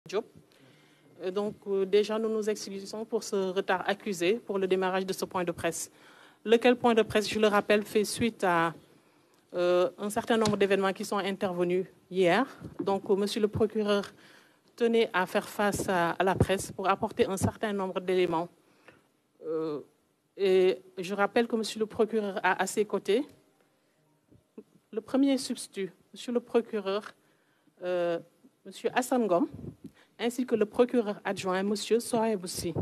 Diop. Déjà, nous nous excusons pour ce retard accusé pour le démarrage de ce point de presse. Lequel point de presse, je le rappelle, fait suite à un certain nombre d'événements qui sont intervenus hier. Donc, monsieur le procureur tenait à faire face à la presse pour apporter un certain nombre d'éléments. Et je rappelle que monsieur le procureur a à ses côtés le premier substitut, monsieur le procureur, monsieur Hassan Ngom, ainsi que le procureur adjoint, monsieur Sohaib Boussi.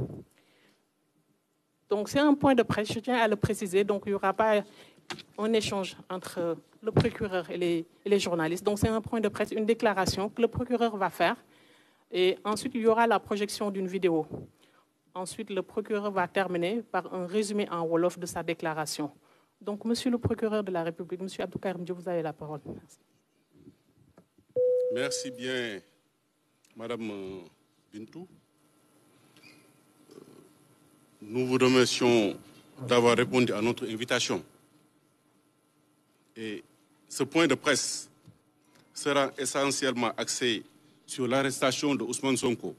Donc, c'est un point de presse, je tiens à le préciser. Donc, il n'y aura pas un échange entre le procureur et les journalistes. Donc, c'est un point de presse, une déclaration que le procureur va faire. Et ensuite, il y aura la projection d'une vidéo. Ensuite, le procureur va terminer par un résumé en Wolof de sa déclaration. Donc, monsieur le procureur de la République, monsieur Abdou Karim Diop, vous avez la parole. Merci. Merci bien, madame Bintou. Nous vous remercions d'avoir répondu à notre invitation. Et ce point de presse sera essentiellement axé sur l'arrestation de Ousmane Sonko.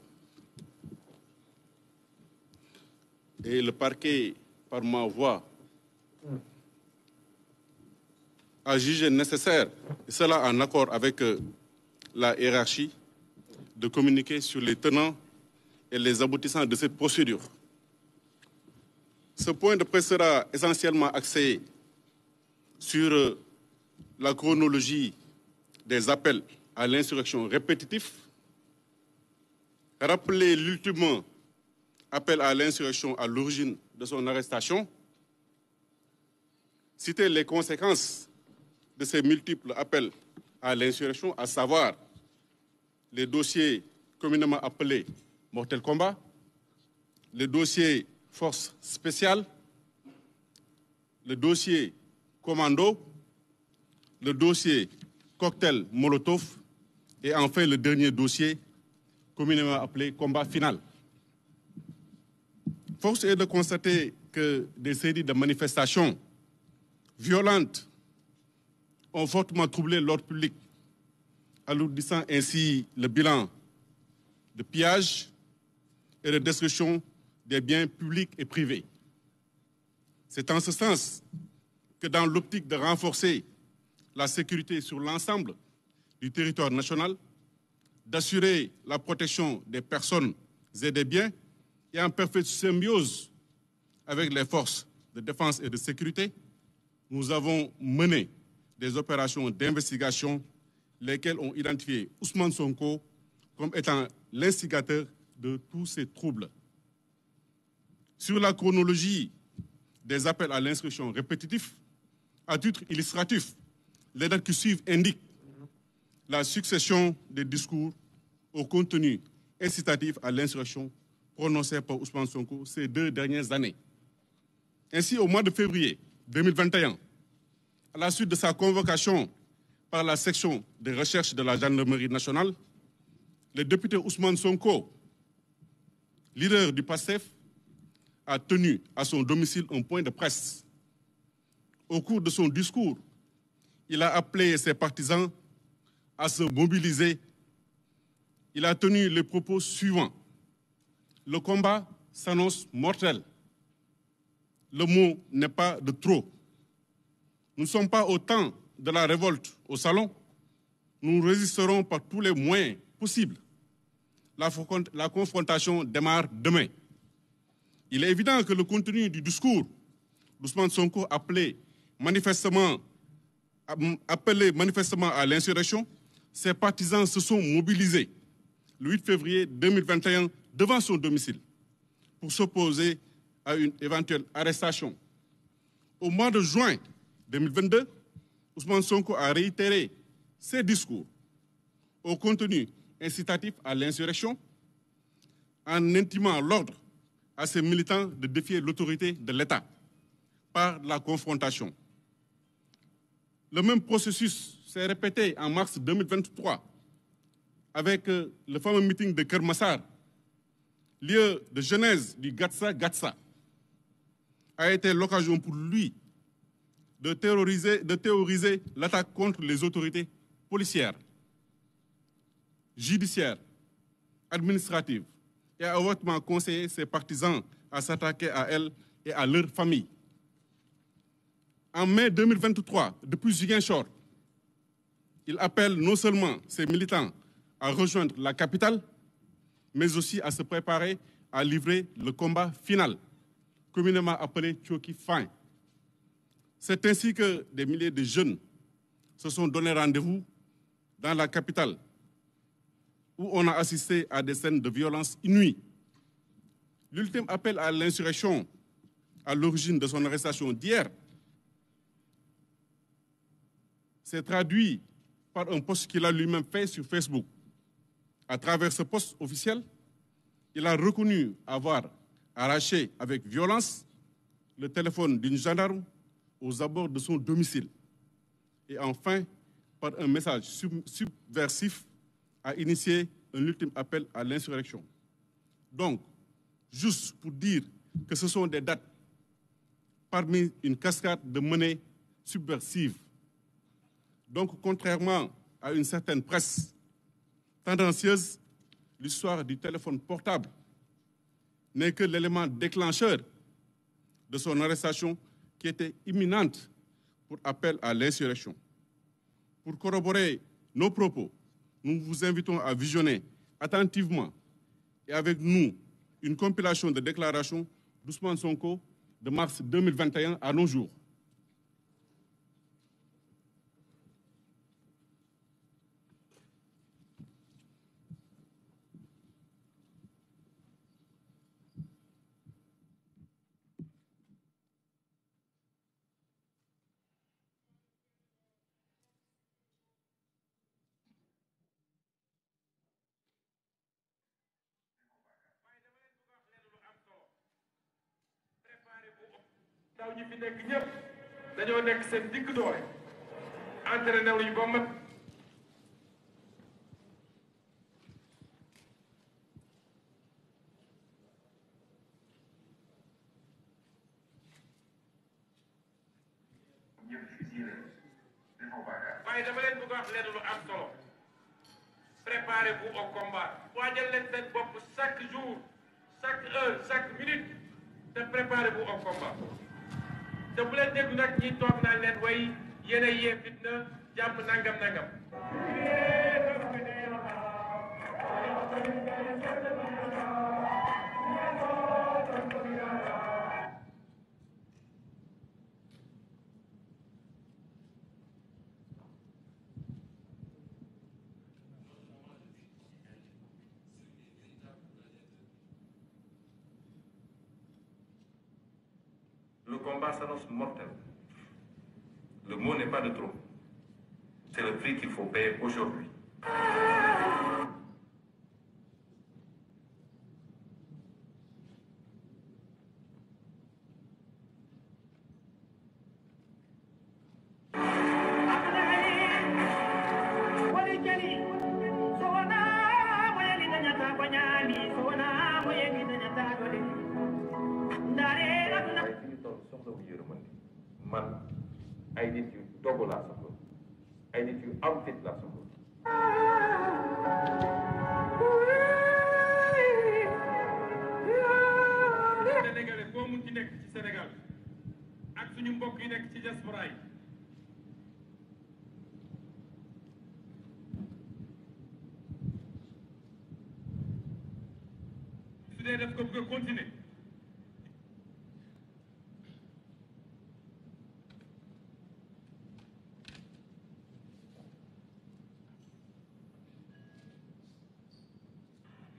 Et le parquet, par ma voix, a jugé nécessaire, et cela en accord avec la hiérarchie, de communiquer sur les tenants et les aboutissants de cette procédure. Ce point de presse sera essentiellement axé sur la chronologie des appels à l'insurrection répétitifs, rappeler l'ultime appel à l'insurrection à l'origine de son arrestation, citer les conséquences de ces multiples appels à l'insurrection, à savoir les dossiers communément appelés mortel combat, les dossiers force spéciale, le dossier commando, le dossier cocktail Molotov et enfin le dernier dossier communément appelé combat final. Force est de constater que des séries de manifestations violentes ont fortement troublé l'ordre public, alourdissant ainsi le bilan de pillage et de destruction des biens publics et privés. C'est en ce sens que dans l'optique de renforcer la sécurité sur l'ensemble du territoire national, d'assurer la protection des personnes et des biens et en parfaite symbiose avec les forces de défense et de sécurité, nous avons mené des opérations d'investigation lesquelles ont identifié Ousmane Sonko comme étant l'instigateur de tous ces troubles. Sur la chronologie des appels à l'instruction répétitifs, à titre illustratif, les dates qui suivent indiquent la succession des discours au contenu incitatif à l'insurrection prononcés par Ousmane Sonko ces 2 dernières années. Ainsi, au mois de février 2021, à la suite de sa convocation par la section de recherche de la gendarmerie nationale, le député Ousmane Sonko, leader du PASTEF, a tenu à son domicile un point de presse. Au cours de son discours, il a appelé ses partisans à se mobiliser. Il a tenu les propos suivants. Le combat s'annonce mortel. Le mot n'est pas de trop. Nous ne sommes pas au temps de la révolte au salon. Nous résisterons par tous les moyens possibles. La confrontation démarre demain. Il est évident que le contenu du discours d'Ousmane Sonko appelé manifestement à l'insurrection, ses partisans se sont mobilisés le 8 février 2021 devant son domicile pour s'opposer à une éventuelle arrestation. Au mois de juin 2022, Ousmane Sonko a réitéré ses discours au contenu incitatif à l'insurrection en intimant l'ordre à ses militants de défier l'autorité de l'État par la confrontation. Le même processus s'est répété en mars 2023 avec le fameux meeting de Kermassar, lieu de genèse du Gatsa, a été l'occasion pour lui de théoriser l'attaque contre les autorités policières, judiciaires administrative et a ouvertement conseillé ses partisans à s'attaquer à elle et à leur famille. En mai 2023, depuis Ziguinchor, il appelle non seulement ses militants à rejoindre la capitale, mais aussi à se préparer à livrer le combat final, communément appelé Thioki Fin. C'est ainsi que des milliers de jeunes se sont donné rendez-vous dans la capitale, où on a assisté à des scènes de violence inouïes. L'ultime appel à l'insurrection, à l'origine de son arrestation d'hier, s'est traduit par un post qu'il a lui-même fait sur Facebook. À travers ce post officiel, il a reconnu avoir arraché avec violence le téléphone d'une gendarme aux abords de son domicile. Et enfin, par un message subversif, a initié un ultime appel à l'insurrection. Donc, juste pour dire que ce sont des dates parmi une cascade de menées subversives. Donc, contrairement à une certaine presse tendancieuse, l'histoire du téléphone portable n'est que l'élément déclencheur de son arrestation qui était imminente pour appel à l'insurrection. Pour corroborer nos propos, nous vous invitons à visionner attentivement et avec nous une compilation de déclarations d'Ousmane Sonko de mars 2021 à nos jours. ndaw ñi fi nekk ñëpp dañoo nekk seen digg doole entraîné wu ñu ba mat waaye dama leen bëgg a wax leen lu am solo préparez-vous au combat waajal leen seen bopp chaque jour chaque heure chaque minute te préparez-vous au combat te bu leen déglu nag ñi toog naan leen way yéen a yee fitna jàmm nangam nangam. Le combat s'annonce mortel. Le mot n'est pas de trop. C'est le prix qu'il faut payer aujourd'hui. man ay nit yu dogu laa soxla ay nit yu am fit laa soxla. Sénégalais foo mun ci nekk ci Sénégal ak suñu mbokk yi nekk ci diaspora yi su dee def ko bëgg a continuer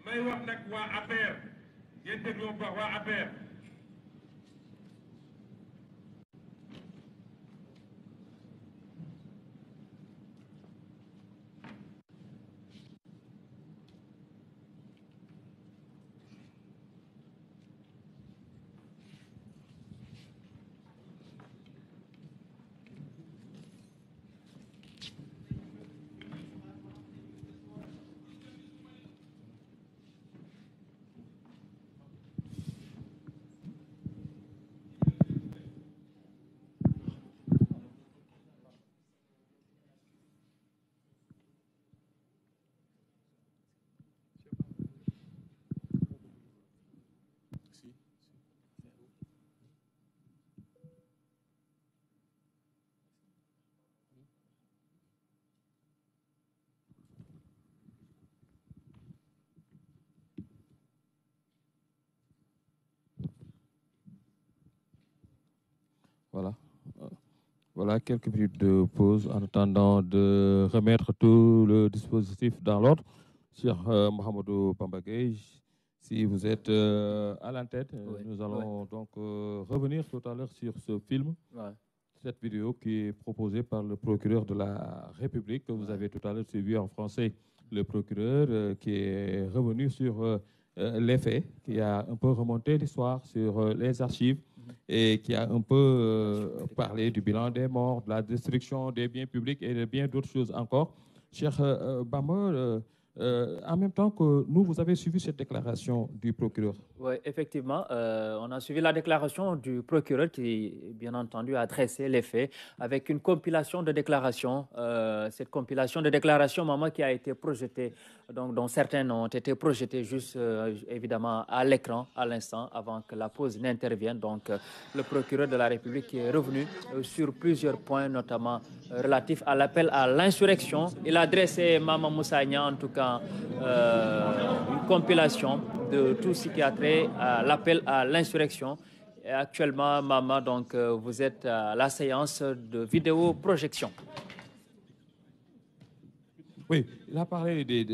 may wax nag waa APR ngeen dégloo ba waa APR Voilà. Voilà quelques minutes de pause en attendant de remettre tout le dispositif dans l'ordre. Cher Mohamedou Bamba Gueye, si vous êtes à l'entête, nous allons donc revenir tout à l'heure sur ce film, cette vidéo qui est proposée par le procureur de la République, que vous avez tout à l'heure suivi en français, le procureur qui est revenu sur les faits, qui a un peu remonté l'histoire sur les archives et qui a un peu parlé du bilan des morts, de la destruction des biens publics et de bien d'autres choses encore. Cher Bamba, en même temps que nous, vous avez suivi cette déclaration du procureur. Oui, effectivement, on a suivi la déclaration du procureur qui, bien entendu, a dressé les faits avec une compilation de déclarations. Cette compilation de déclarations, maman, qui a été projetée, donc, dont certaines ont été projetées juste, évidemment, à l'écran, à l'instant, avant que la pause n'intervienne. Donc, le procureur de la République est revenu sur plusieurs points, notamment relatifs à l'appel à l'insurrection. Il a dressé, Maman Moussagna, en tout cas, une compilation de tout ce qui a trait à l'appel à l'insurrection. Et actuellement, Maman, donc, vous êtes à la séance de vidéoprojection. Oui, il a parlé des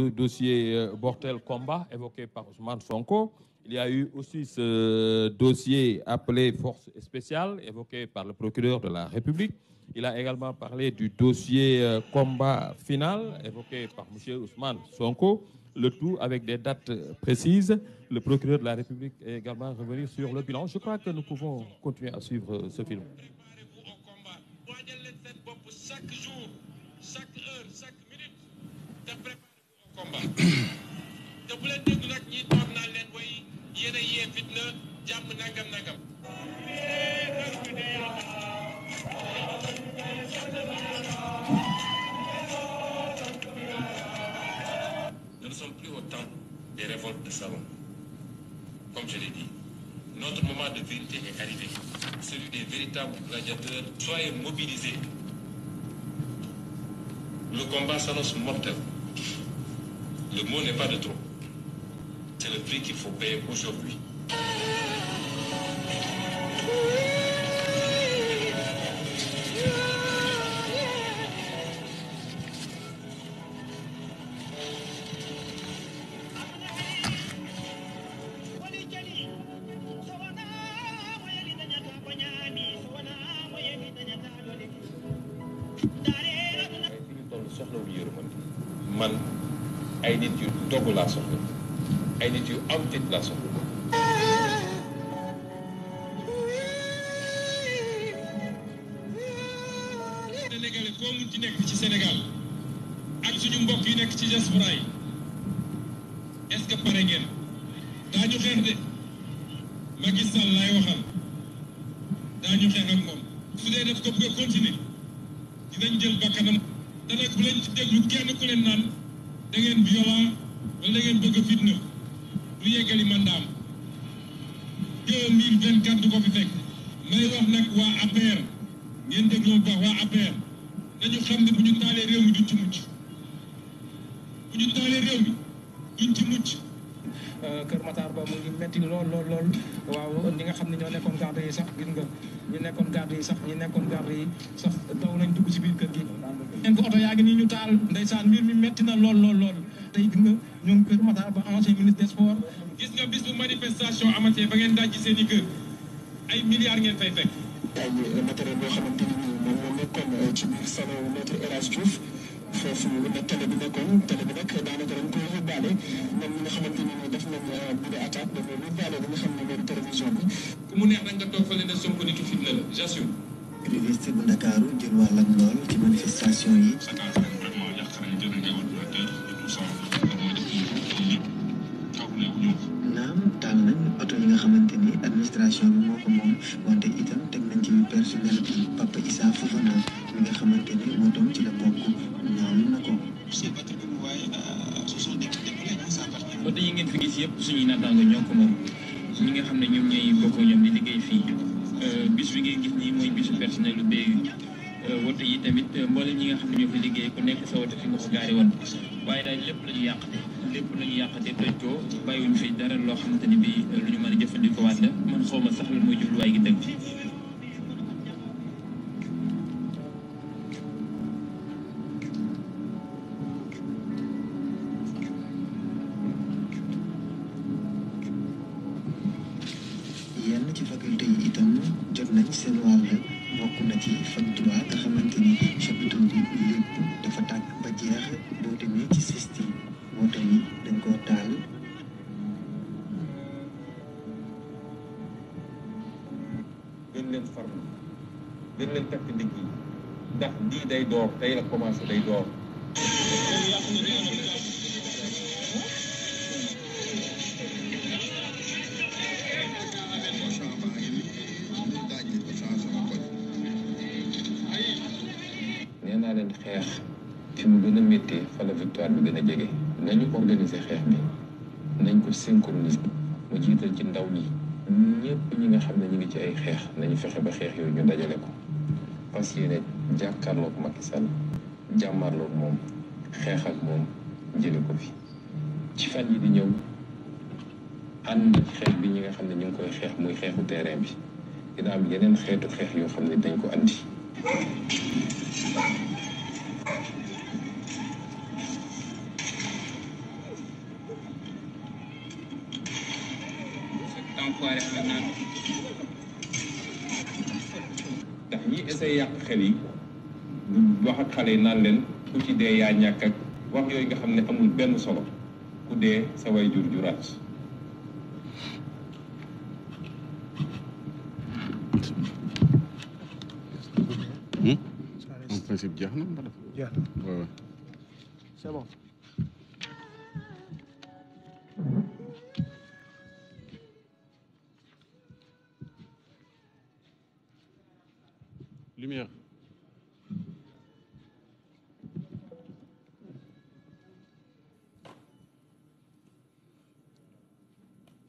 dossiers Bortel Combat évoqués par Ousmane Sonko. Il y a eu aussi ce dossier appelé Force spéciale évoqué par le procureur de la République. Il a également parlé du dossier combat final évoqué par M. Ousmane Sonko, le tout avec des dates précises. Le procureur de la République est également revenu sur le bilan. Je crois que nous pouvons continuer à suivre ce film. Chaque jour, chaque heure, chaque minute, te préparez-vous au combat. te bu leen dégg nag ñi toog naan leen way yéen a yee fitna jàmm nangam nangam. Nous ne sommes plus au temps des révoltes de salon. Comme je l'ai dit, notre moment de vérité est arrivé. Celui des véritables gladiateurs. Soyez mobilisés. Le combat s'annonce mortel. Le mot n'est pas de trop. C'est le prix qu'il faut payer aujourd'hui. Man ay nit yu dogu laa soxla ay nit yu am fit laa soxla. Sénégalais foo mun ci nekk ci Sénégal ak suñu mbokk yi nekk ci diaspora yi est-ce que pare ngeen daañu xeex de Macky Sall laay waxal daañu xeex ak moom su dee def ko bëgg a continuer dinañ jël bakkanam. te nag bu leen ci déglu kenn ku leen naan da ngeen violent wala da ngeen bëgg a fitna du yeggali mandaam 2024 du ko fi fekk. may wax nag waa APR ngeen déglu bu baax waa APR nañu xam ne bu ñu taalee réew mi duñ ci mucc bu ñu taalee réew mi duñ ci mucc. Kër Matar ba mu ngi metti lool waaw ñi nga xam ne ñoo nekkoon garde yi sax gis nga ñu nekkoon garde yi sax daw nañ dugg ci biir kër gi. ngeen ko oto yaa ngi nii ñu taal ndeysaan mbir mi metti na lool tey gis nga ñoom Kër Matar ba ancien ministre des sports. gis nga bis bu manifestation amatee ba ngeen dajji seen i kër ay milliards ngeen fay fekk. ay matériel yoo xamante ni moom moo nekkoon ci biir salon maître El Hadj Diouf foofu la télé bi nekkoon télé bi nag daanaka dañ koy yóbbaale ñoom ñi nga xamante ni def nañ bu dee attaque dañoo yóbbaale li nga xam ne mooy télévision bi. ku mu neex nag nga toog fële ne Sonko nitu fitna la j'assume. Université bu Ndakaaru jël wàllam lool ci manifestation yi. naam taal nañ oto yi nga xamante ni administration bi moo ko moom wante itam teg nañ ci personnel bi Papa Issa Fofana mi nga xamante ni moo doon ci la bokk ñaawlu na ko. oto yi ngeen fi gis yëpp suñuy naataango ñoo ko moom ñi nga xam ne ñoom ñooy bokk ñoom di liggéey fii bis bi ngeen gis nii mooy bisu personnel lu BU woto yi tamit mboolem ñi nga xam ne ñoo fi liggéey ku nekk sa woto fi nga ko gaari woon waaye daal lépp la ñu yàqate toj ko bàyyiwuñ fi dara loo xamante ni bi lu ñu mën a jëfandikoo waat la man xaw ma sax lan mooy jubluwaay gi dëgg. ci faculté yi itam jot nañ seen wàll bokk na ci fac droit nga xamante ni chapiteau bi lépp dafa tàkk ba jeex boo demee ci sisti woto yi dañ koo taal. gën leen farlu gën leen takk ndigg yi ndax lii day door tey la commencé day door. nee naa leen xeex fi mu gën a méttee fa la victoire bi gën a jege nañu organiser xeex bi nañ ko synchroniser mu jiital ci ndaw ñi ñëpp ñi nga xam ne ñu ngi ci ay xeex nañu fexe ba xeex yooyu ñu dajale ko fas yéene jàkkaarloog Macky Sall jàmmarloog moom xeex ak moom jële ko fi ci fan yi di ñëw ànd ak xeex bi ñi nga xam ne ñu ngi koy xeex muy xeexu terrain bi dina am yeneen xeetu xeex yoo xam ne dañ ko andi. ndax ñi essayé yàq xel yi du wax ak xale yi naan leen ku ci dee yaa ñàkk ak wax yooyu nga xam ne amul benn solo ku dee sa way jur juraat. En principe jeex na. jeex na. Ouais, ouais. C'est bon. Lumière.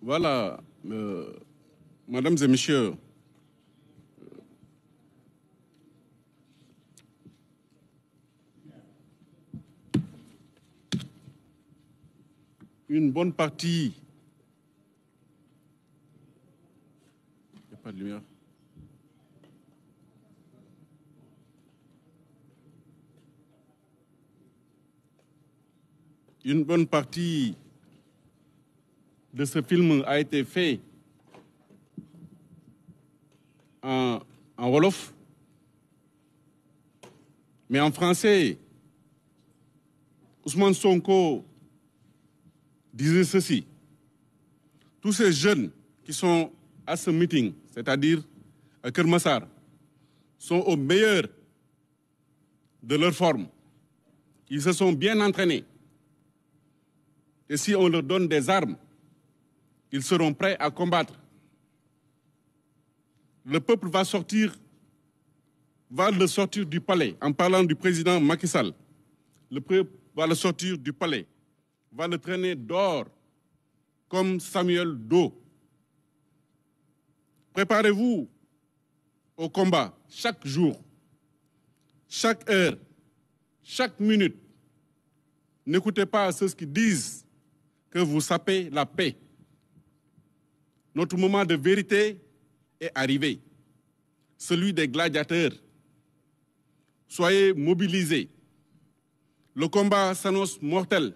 Voilà, mesdames et messieurs, une bonne partie. Il n'y a pas de lumière. Une bonne partie de ce film a été fait en wolof, mais en français, Ousmane Sonko disait ceci: tous ces jeunes qui sont à ce meeting, c'est-à-dire à Keur Massar, sont au meilleur de leur forme. Ils se sont bien entraînés. Et si on leur donne des armes, ils seront prêts à combattre. Le peuple va le sortir du palais, en parlant du président Macky Sall. Le peuple va le sortir du palais, va le traîner dehors, comme Samuel Doe. Préparez-vous au combat chaque jour, chaque heure, chaque minute. N'écoutez pas ceux qui disent que vous sapez la paix. Notre moment de vérité est arrivé, celui des gladiateurs. Soyez mobilisés. Le combat s'annonce mortel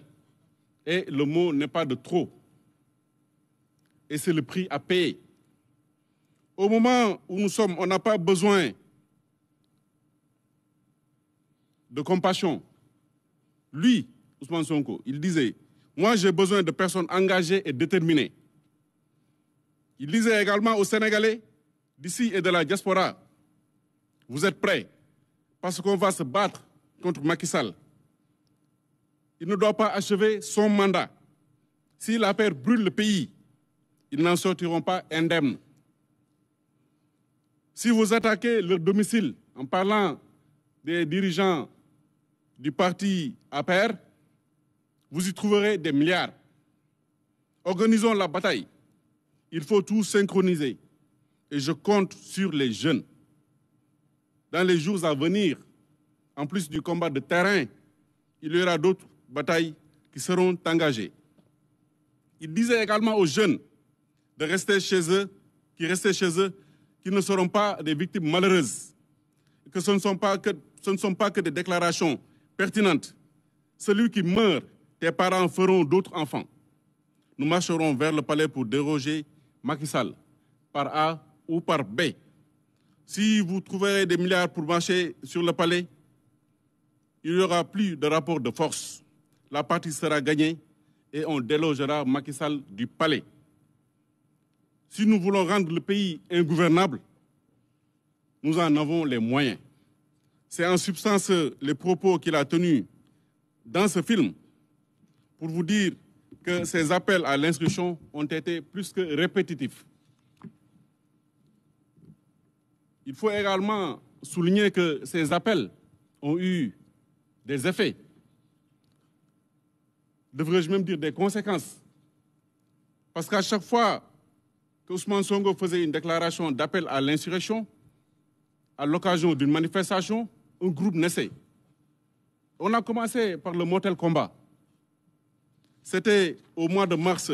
et le mot n'est pas de trop. Et c'est le prix à payer. Au moment où nous sommes, on n'a pas besoin de compassion. Lui, Ousmane Sonko, il disait: moi, j'ai besoin de personnes engagées et déterminées. Il disait également aux Sénégalais d'ici et de la diaspora: vous êtes prêts parce qu'on va se battre contre Macky Sall. Il ne doit pas achever son mandat. Si l'affaire brûle le pays, ils n'en sortiront pas indemnes. Si vous attaquez leur domicile en parlant des dirigeants du parti APR, vous y trouverez des milliards. Organisons la bataille. Il faut tout synchroniser. Et je compte sur les jeunes. Dans les jours à venir, en plus du combat de terrain, il y aura d'autres batailles qui seront engagées. Il disait également aux jeunes de rester chez eux, qui ne seront pas des victimes malheureuses, que ce ne sont pas que des déclarations pertinentes. Celui qui meurt, tes parents feront d'autres enfants. Nous marcherons vers le palais pour déroger Macky Sall. par A ou par B. Si vous trouverez des milliards pour marcher sur le palais, il n'y aura plus de rapport de force. La partie sera gagnée et on délogera Macky Sall du palais. Si nous voulons rendre le pays ingouvernable, nous en avons les moyens. C'est en substance les propos qu'il a tenus dans ce film pour vous dire que ces appels à l'instruction ont été plus que répétitifs. Il faut également souligner que ces appels ont eu des effets, devrais-je même dire des conséquences. Parce qu'à chaque fois que Ousmane Sonko faisait une déclaration d'appel à l'insurrection, à l'occasion d'une manifestation, un groupe naissait. On a commencé par le Mortal Kombat. C'était au mois de mars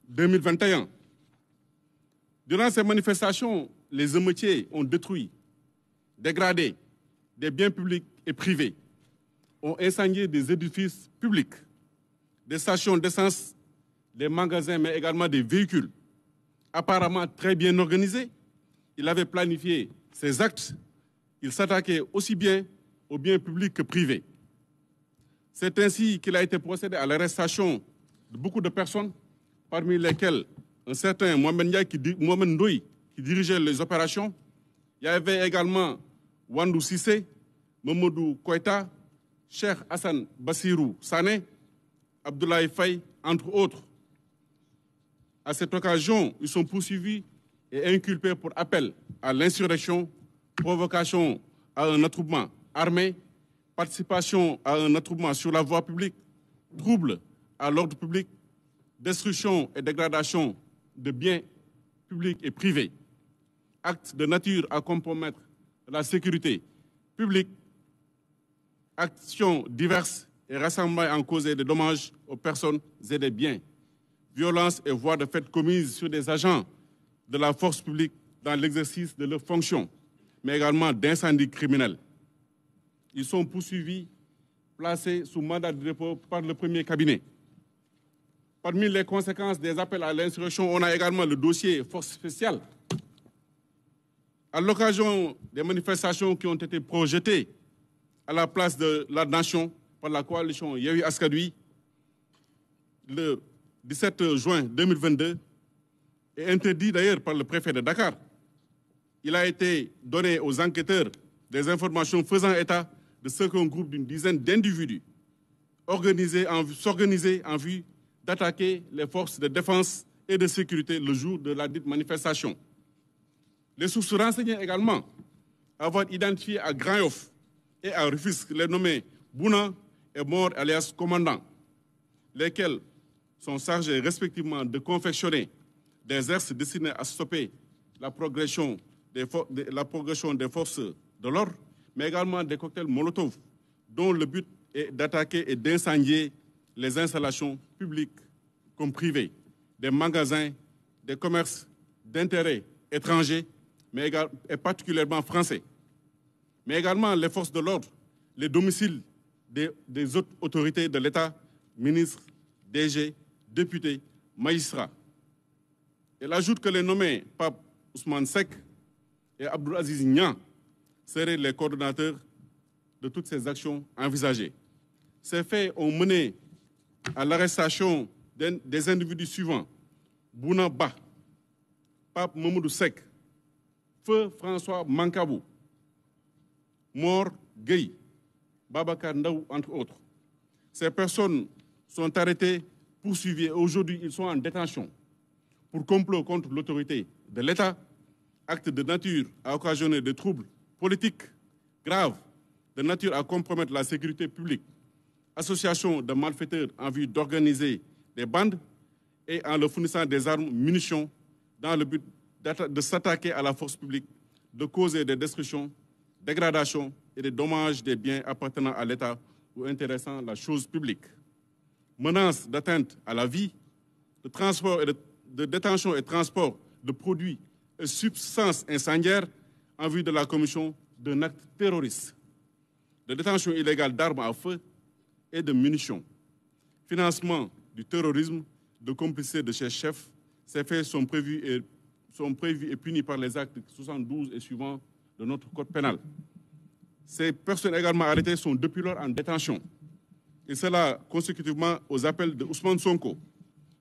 2021. Durant ces manifestations, les émeutiers ont détruit, dégradé des biens publics et privés, ont incendié des édifices publics, des stations d'essence, des magasins, mais également des véhicules. Apparemment très bien organisés, il avait planifié ces actes, il s'attaquait aussi bien aux biens publics que privés. C'est ainsi qu'il a été procédé à l'arrestation de beaucoup de personnes, parmi lesquelles un certain Mohamed Ndoye qui dirigeait les opérations. Il y avait également Wandou Sissé, Mamadou Koïta, Cheikh Hassan Bassirou Sané, Abdoulaye Faye, entre autres. À cette occasion, ils sont poursuivis et inculpés pour appel à l'insurrection, provocation à un attroupement armé, participation à un attroupement sur la voie publique, trouble à l'ordre public, destruction et dégradation de biens publics et privés, actes de nature à compromettre la sécurité publique, actions diverses et rassemblements en cause des dommages aux personnes et des biens, violences et voies de fait commises sur des agents de la force publique dans l'exercice de leurs fonctions, mais également d'incendies criminels. Ils sont poursuivis, placés sous mandat de dépôt par le premier cabinet. Parmi les conséquences des appels à l'insurrection, on a également le dossier force spéciale. À l'occasion des manifestations qui ont été projetées à la place de la nation par la coalition Yewwi Askan Wi, le 17 juin 2022, et interdit d'ailleurs par le préfet de Dakar, il a été donné aux enquêteurs des informations faisant état de ce qu'un groupe d'une dizaine d'individus s'organisaient en vue d'attaquer les forces de défense et de sécurité le jour de la dite manifestation. Les sources renseignaient également avoir identifié à Grand Yoff et à Rufisque les nommés Bouna et Mor alias Commandant, lesquels sont chargés respectivement de confectionner des exercices destinés à stopper la progression des forces de l'ordre, mais également des cocktails Molotov, dont le but est d'attaquer et d'incendier les installations publiques comme privées, des magasins, des commerces d'intérêt étrangers, mais et particulièrement français, mais également les forces de l'ordre, les domiciles des autres autorités de l'État, ministres, DG, députés, magistrats. Elle ajoute que les nommés Pape Ousmane Seck et Abdoul Aziz Niang seraient les coordonnateurs de toutes ces actions envisagées. Ces faits ont mené à l'arrestation des individus suivants: Bouna Ba, Pape Mamadou Seck, Feu François Mankabou, Mor Gueye, Babacar Ndaw, entre autres. Ces personnes sont arrêtées, poursuivies et aujourd'hui ils sont en détention pour complot contre l'autorité de l'État, acte de nature à occasionner des troubles politiques graves, de nature à compromettre la sécurité publique, association de malfaiteurs en vue d'organiser des bandes et en leur fournissant des armes, munitions, dans le but de s'attaquer à la force publique, de causer des destructions, dégradations et des dommages des biens appartenant à l'État ou intéressant la chose publique. Menaces d'atteinte à la vie, de transport et de détention et transport de produits et substances incendiaires en vue de la commission d'un acte terroriste, de détention illégale d'armes à feu et de munitions, financement du terrorisme, de complicité de ces chefs. Ces faits sont prévus et sont prévus et punis par les actes 72 et suivants de notre code pénal. Ces personnes également arrêtées sont depuis lors en détention, et cela consécutivement aux appels de Ousmane Sonko.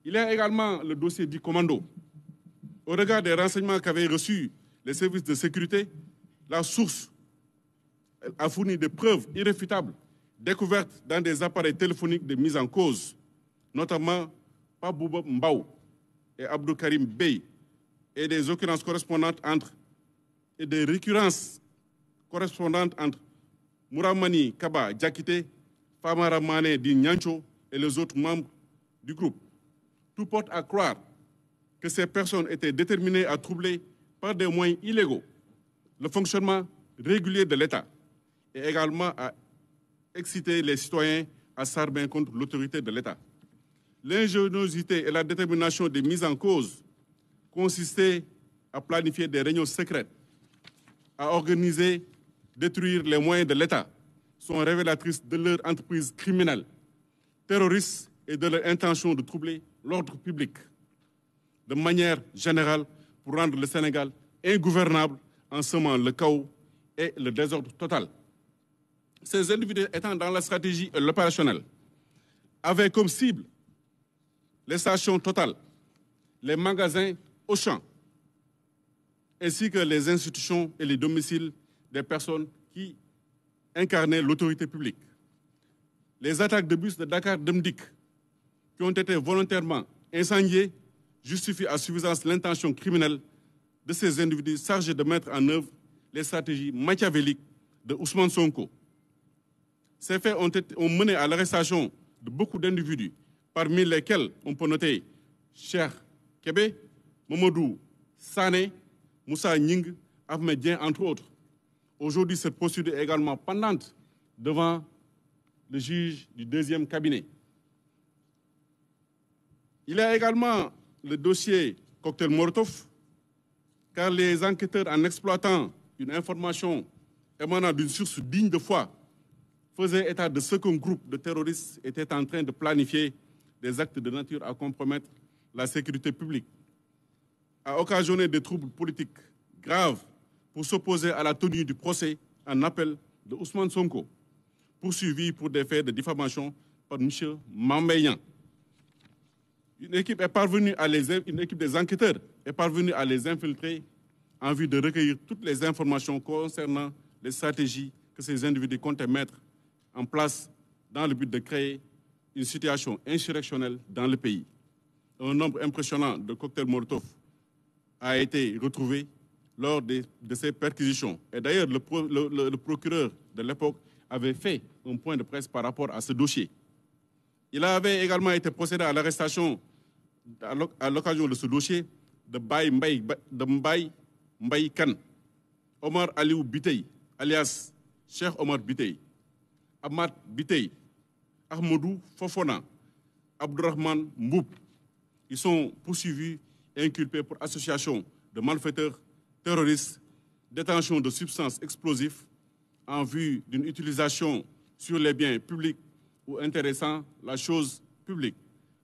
Il y a également le dossier du commando. Au regard des renseignements qu'avaient reçus les services de sécurité, la source a fourni des preuves irréfutables découvertes dans des appareils téléphoniques de mise en cause, notamment par Bouba Mbaou et Abdou Karim Bey, et des occurrences correspondantes entre et des récurrences correspondantes entre Mouramani Kaba Diakité, Famara Mané Di Nyancho et les autres membres du groupe. Tout porte à croire que ces personnes étaient déterminées à troubler par des moyens illégaux le fonctionnement régulier de l'État et également à exciter les citoyens à s'armer contre l'autorité de l'État. L'ingéniosité et la détermination des mises en cause consistaient à planifier des réunions secrètes, à organiser, détruire les moyens de l'État, sont révélatrices de leur entreprise criminelle, terroriste et de leur intention de troubler l'ordre public de manière générale pour rendre le Sénégal ingouvernable en semant le chaos et le désordre total. Ces individus étant dans la stratégie et l'opérationnel avaient comme cible les stations Total, les magasins Auchan, ainsi que les institutions et les domiciles des personnes qui incarnaient l'autorité publique. Les attaques de bus de Dakar Demdik, qui ont été volontairement incendiées, justifient à suffisance l'intention criminelle de ces individus chargés de mettre en œuvre les stratégies machiavéliques de Ousmane Sonko. Ces faits ont mené à l'arrestation de beaucoup d'individus, parmi lesquels on peut noter Cheikh Kébé, Mamadou Sané, Moussa Nying, Ahmed Dien, entre autres. Aujourd'hui, cette procédure est également pendante devant le juge du deuxième cabinet. Il y a également le dossier cocktail Molotov, car les enquêteurs, en exploitant une information émanant d'une source digne de foi, faisaient état de ce qu'un groupe de terroristes était en train de planifier des actes de nature à compromettre la sécurité publique, à occasionner des troubles politiques graves pour s'opposer à la tenue du procès en appel de Ousmane Sonko, poursuivi pour des faits de diffamation par M. Mambeyan. Une équipe des enquêteurs est parvenue à les infiltrer en vue de recueillir toutes les informations concernant les stratégies que ces individus comptaient mettre en place dans le but de créer une situation insurrectionnelle dans le pays. Un nombre impressionnant de cocktails Molotov a été retrouvé lors de ces perquisitions. Et d'ailleurs, le procureur de l'époque avait fait un point de presse par rapport à ce dossier. Il avait également été procédé à l'arrestation à l'occasion de ce dossier de Mbaye Mbaye Kane, Omar Aliou Bitey, alias Cheikh Omar Bitey, Ahmad Bitey, Ahmadou Fofona, Abdourahman Mboub. Ils sont poursuivis et inculpés pour association de malfaiteurs terroristes, détention de substances explosives en vue d'une utilisation sur les biens publics ou intéressant la chose publique,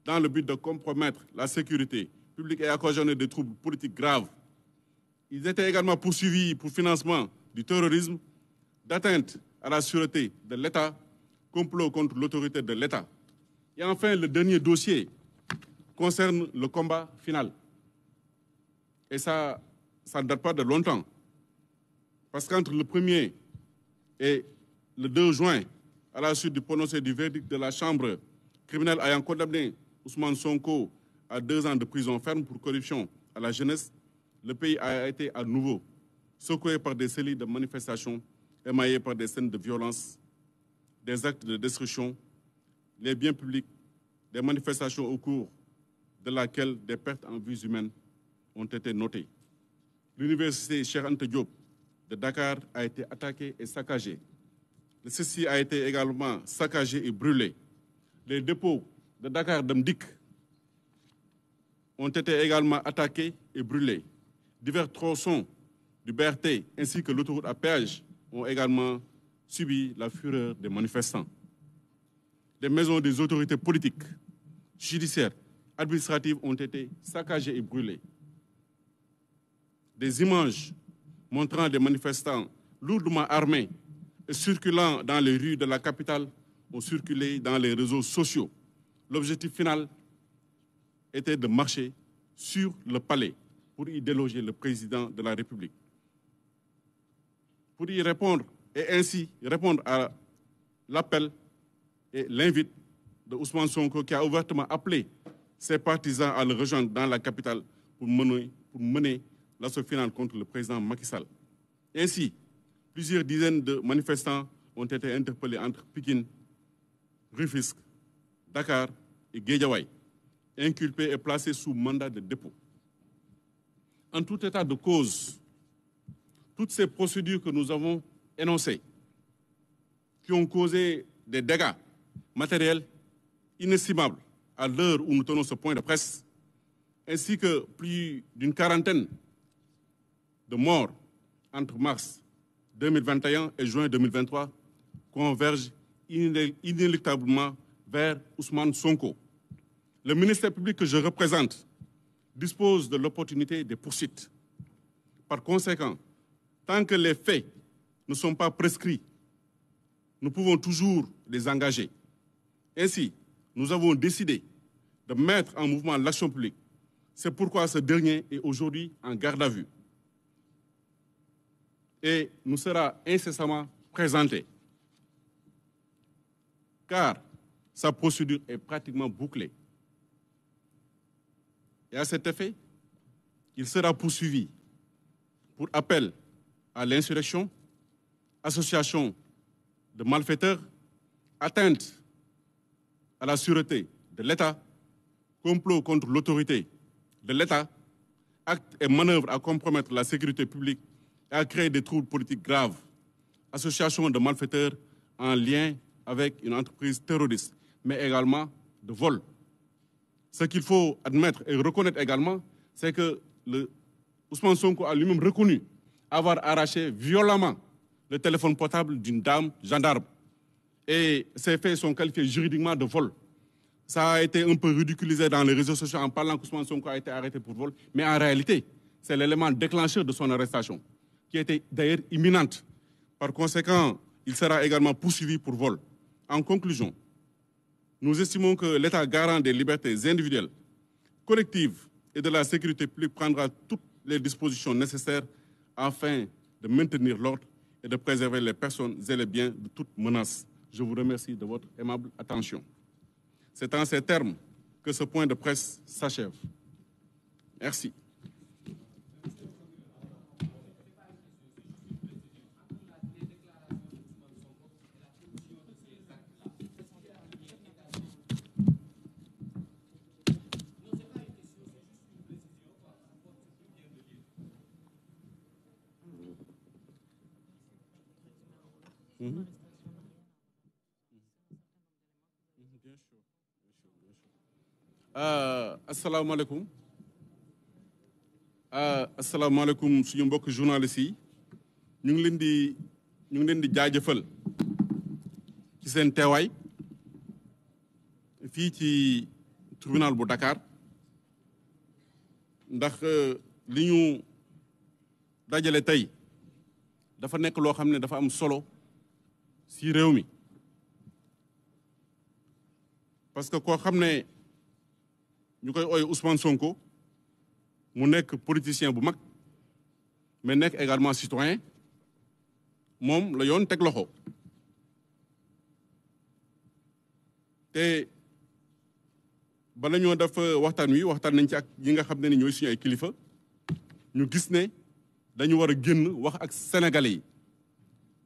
dans le but de compromettre la sécurité publique et occasionner des troubles politiques graves. Ils étaient également poursuivis pour financement du terrorisme, d'atteinte à la sûreté de l'État, complot contre l'autorité de l'État. Et enfin, le dernier dossier concerne le combat final. Et ça ne date pas de longtemps. Parce qu'entre le 1er et le 2 juin, à la suite du prononcé du verdict de la Chambre criminelle ayant condamné Ousmane Sonko à 2 ans de prison ferme pour corruption à la jeunesse, le pays a été à nouveau secoué par des séries de manifestations émaillées par des scènes de violence, des actes de destruction, les biens publics, des manifestations au cours de laquelle des pertes en vies humaines ont été notées. L'université Cheikh Anta Diop de Dakar a été attaquée et saccagée. Le CECI a été également saccagé et brûlé. Les dépôts de Dakar Demdik ont été également attaqués et brûlés. Divers tronçons du BRT ainsi que l'autoroute à péage ont également subi la fureur des manifestants. Les maisons des autorités politiques, judiciaires, administratives ont été saccagées et brûlées. des images montrant des manifestants lourdement armés et circulant dans les rues de la capitale ont circulé dans les réseaux sociaux. L'objectif final était de marcher sur le palais pour y déloger le président de la République. Pour y répondre et ainsi répondre à l'appel et l'invite de Ousmane Sonko qui a ouvertement appelé ses partisans à le rejoindre dans la capitale pour mener l'assaut final contre le président Macky Sall. Ainsi, plusieurs dizaines de manifestants ont été interpellés entre Pikine, Rufisque, Dakar et Guédiawaye, inculpés et placés sous mandat de dépôt. En tout état de cause, toutes ces procédures que nous avons énoncées, qui ont causé des dégâts matériels inestimables à l'heure où nous tenons ce point de presse, ainsi que plus d'une quarantaine de morts entre mars 2021 et juin 2023, convergent inéluctablement vers Ousmane Sonko. Le ministère public que je représente dispose de l'opportunité des poursuites. Par conséquent, tant que les faits ne sont pas prescrits, nous pouvons toujours les engager. Ainsi, nous avons décidé de mettre en mouvement l'action publique. C'est pourquoi ce dernier est aujourd'hui en garde à vue et nous sera incessamment présenté, car sa procédure est pratiquement bouclée. Et à cet effet, il sera poursuivi pour appel à l'insurrection, association de malfaiteurs, atteinte à la sûreté de l'État, complot contre l'autorité de l'État, actes et manœuvres à compromettre la sécurité publique et à créer des troubles politiques graves, association de malfaiteurs en lien avec une entreprise terroriste, mais également de vol. Ce qu'il faut admettre et reconnaître également, c'est que Ousmane Sonko a lui-même reconnu avoir arraché violemment le téléphone portable d'une dame gendarme. Et ces faits sont qualifiés juridiquement de vol. Ça a été un peu ridiculisé dans les réseaux sociaux en parlant qu'Ousmane Sonko a été arrêté pour vol. Mais en réalité, c'est l'élément déclencheur de son arrestation, qui était d'ailleurs imminente. Par conséquent, il sera également poursuivi pour vol. En conclusion, nous estimons que l'État garant des libertés individuelles, collectives et de la sécurité publique prendra toutes les dispositions nécessaires afin de maintenir l'ordre et de préserver les personnes et les biens de toute menace. Je vous remercie de votre aimable attention. C'est en ces termes que ce point de presse s'achève. Merci. asalaamaaleykum asalaamaaleykum suñu mbokk journalistes yi ñu ngi leen di jaajëfal ci seen teewaay fii ci tribunal bu Dakar ndax li ñu dajale tey dafa nekk loo xam ne dafa am solo si réew mi parce que koo xam ne ñu koy ooy Ousmane Sonko mu nekk politicien bu mag mais nekk également citoyen moom la yoon teg loxo te bala ñoo def waxtaan nañ ci ak ñi nga xam ne ni ñooy suñu ay kilifa ñu gis ne dañu war a génn wax ak sénégalais yi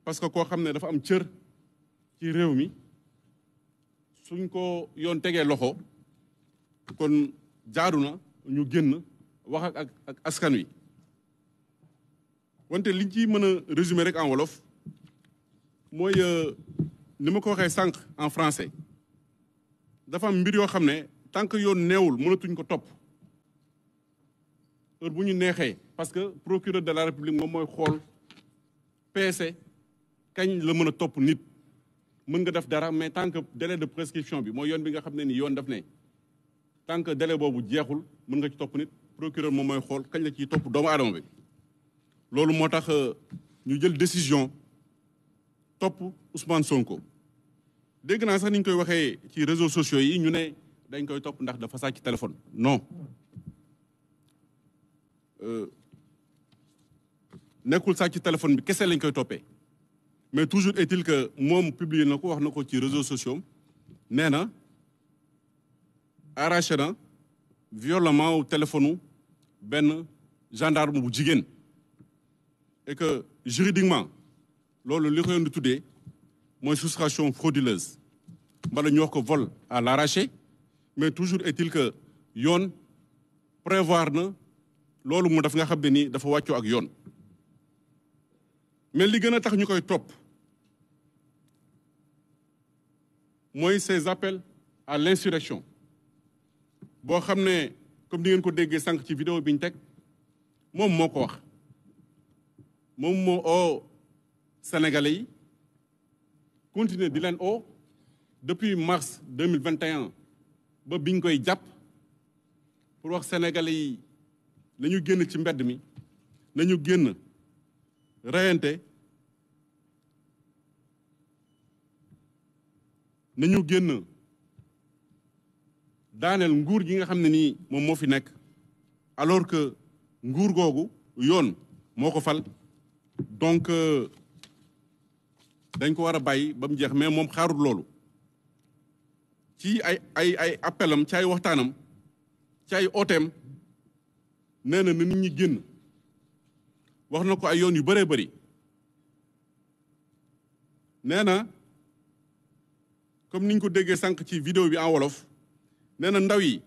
parce que koo xam ne dafa am cër ci réew mi suñ ko yoon tegee loxo kon jaadu na ñu génn wax ak askan wi wante liñ ci mën a résumer rek en wolof mooy ni ma ko waxee sànq en français dafa am mbir yoo xam ne tant que yoon neewul mënatuñ ko topp heure bu ñu neexee parce que procureur de la république moom mooy xool peese kañ la mën a topp nit mën nga def dara mais tant que délai de prescription bi mooy yoon bi nga xam ne ni yoon def ne tant que délai boobu jeexul mën nga ci topp nit procureur moom mooy xool kañ la ciy topp doomu aadama bi loolu moo tax ñu jël décision topp Ousmane Sonko dégg naa sax ni ñu koy waxee ci réseaux sociaux yi ñu ne dañ koy topp ndax dafa sàcc téléphone non nekkul sàcc téléphone bi kese lañ koy toppee mais toujours est-il que moom publié na ko wax na ko ci réseaux sociaux nee na arraché na violemment au téléphone benn gendarme bu jigéen et que juridiquement loolu li ko yoon di tuddee mooy soustraction frauduleuse mbala ñu wax ko vol à l'arraché mais toujours est-il que yoon prévoir na loolu mu def nga xam ne ni dafa wàccoo ak yoon mais li gën a tax ñu koy topp mooy ces appels à l'insurrection boo xam ne comme di ngeen ko déggee sànq ci vidéo bi ñu teg moom moo ko wax moom moo oo Sénégalais yi continuer di leen oo depuis mars 2021 ba biñ koy jàpp pour wax Sénégalais yi nañu génn ci mbedd mi nañu génn reyante nañu génn daaneel nguur gi nga xam ne nii moom moo fi nekk alors que nguur googu yoon moo ko fal donc dañ ko war a bàyyi ba mu jeex mais moom xaarul loolu ci ay appelam ci ay waxtaanam ci ay ooteem nee na nit ñi génn wax na ko ay yoon yu bëree bëri nee na comme niñ ko déggee sànq ci vidéo bi en wolof nee na ndaw yi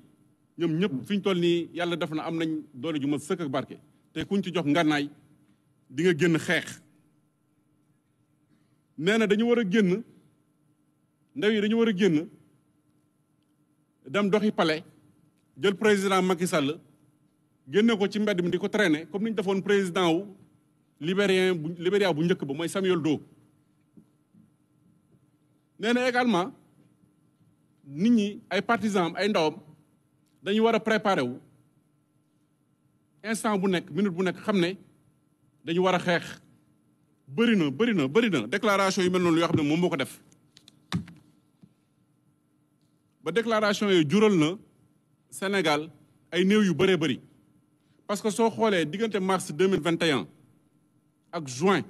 ñoom ñëpp fi ñu toll nii yàlla def na am nañ doole ju ma sëkk ak barke te kuñ ci jox ngànnaay di nga génn xeex nee na dañu war a génn ndaw yi dañu war a génn dem doxi palais jël président Macky Sall génne ko ci mbedd mi di ko traîner comme ni ñu defoon président wu Libéria bu njëkk ba mooy Samuel Doe nee na également nit ñi ay partisans am ay ndawam dañu war a préparer wu instant bu nekk minute bu nekk xam ne dañu war a xeex bëri na déclaration yu mel noonu yoo xam ne moom moo ko def ba déclaration yooyu jural na Sénégal ay néew yu bëree bëri parce que soo xoolee diggante mars 2021 ak juin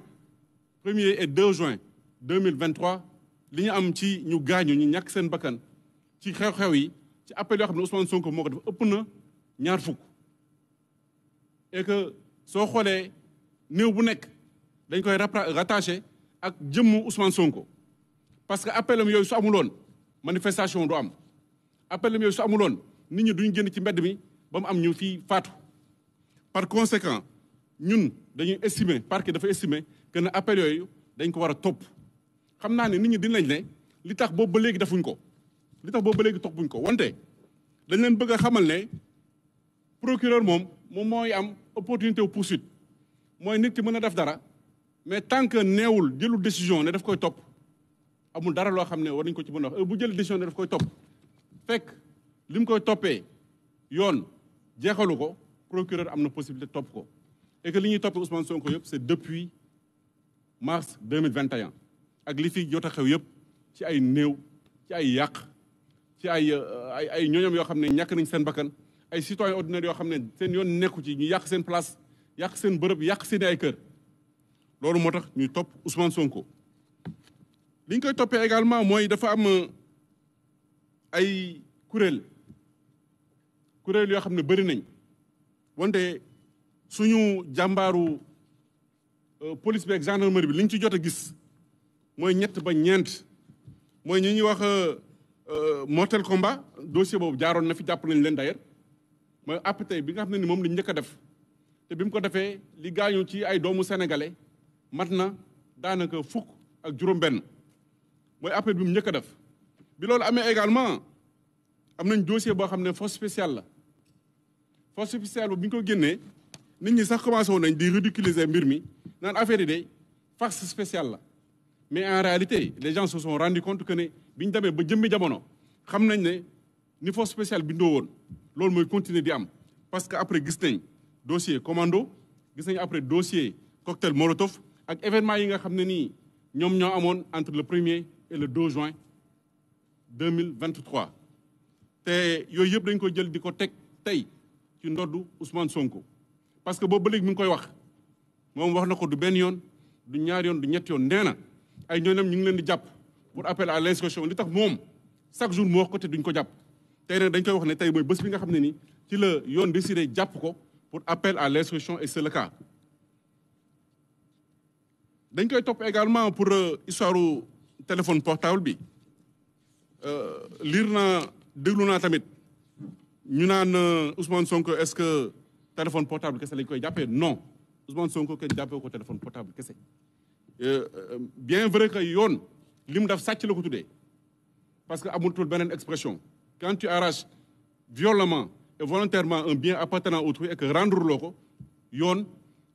1er et 2 juin 2023 li ñu am ci ñu gaañu ñu ñàkk seen bakkan ci xew-xew yi ci appel yoo xam ne Ousmane Sonko moo ko def ëpp na 2 fukk et que soo xoolee néew bu nekk dañ koy rattaché ak jëmmu Ousmane Sonko parce que appelam yooyu su amuloon manifestation du am appelam yooyu su amuloon nit ñi duñ génn ci mbedd mi ba mu am ñu fii faatu par conséquent ñun dañuy estimer parquet dafa estimer que ne appel yooyu dañ ko war a topp xam naa ne nit ñi dinañ ne li tax boobu ba léegi defuñ ko li tax boobu ba léegi toppuñ ko wante dañ leen bëgg a xamal ne procureur moom mooy am opportunité wu poursuite mooy nit ki mën a def dara mais tant que neewul jëlul décision ne daf koy topp amul dara loo xam ne war nañ ko ci mën a wax bu jël décision ne daf koy topp fekk li mu koy toppee yoon jeexalu ko procureur am na possibilité topp ko et que li ñuy toppee Ousmane Sonko yëpp c'est depuis mars 2021 ak li fi jot a xew yëpp ci ay néew ci ay yàq ci ay ñooñam yoo xam ne ñàkk nañ seen bakkan ay citoyens ordinaires yoo xam ne seen yoon nekku ci ñu yàq seen place yàq seen bërëb yàq seen ay kër loolu moo tax ñuy topp Ousmane Sonko li ñu koy toppee également mooy dafa am ay kuréel yoo xam ne bëri nañ wante suñu jàmbaaru police bi ak gendarmerie bi li ñu ci jot a gis mooy 3 ba 4 mooy ñi ñuy wax mortel combat dossier boobu jaaroon na fi jàpp nañ leen d'ailleurs mooy APT bi nga xam ne ni moom lañ njëkk a def te bi mu ko defee li gaañu ci ay doomu sénégalais mat na daanaka 10 ak juróom-benn mooy appel bi mu njëkk a def bi loolu amee également am nañ dossier boo xam ne force spéciale la force spéciale bu bi ñu ko génnee nit ñi sax commencé woon nañ di ridiculiser mbir mi naan affaire yi de force spéciale la mais en réalité les gens se sont rendu compte que ne bi ñu demee ba jëmmi jamono xam nañ ne ni force spéciale bindoo woon loolu mooy continuer di am parce que après gis nañ dossier commando gis nañ après dossier cocktail Molotov ak événement yi nga xam ne nii ñoom ñoo amoon entre le 1er et le 2 juin 2023 te yooyu yëpp dañ ko jël di ko teg tey ci ndoddu Ousmane Sonko parce que boobu ba léegi mi ngi koy wax moom wax na ko du benn yoon du ñaar yoon du ñett yoon nee na ay ñooñam ñu ngi leen di jàpp pour appel à l'insurrection li tax moom chaque jour mu wax ko te duñ ko jàpp tey nag dañ koy wax ne tey mooy bés bi nga xam ne ni ci la yoon décidé jàpp ko pour appel à l'insurrection et c'est le cas dañ koy topp également pour histoire téléphone portable bi lire naa déglu naa tamit ñu naan Ousmane Sonko est-ce que téléphone portable kese lañ koy jàppee non Ousmane Sonko kenn jàppee ko téléphone portable kese bien vrai que yoon li mu def sàcc la ko tuddee parce que amutul beneen expression quand tu arraches violemment et volontairement un bien appartenant à autrui et que rendre loo ko yoon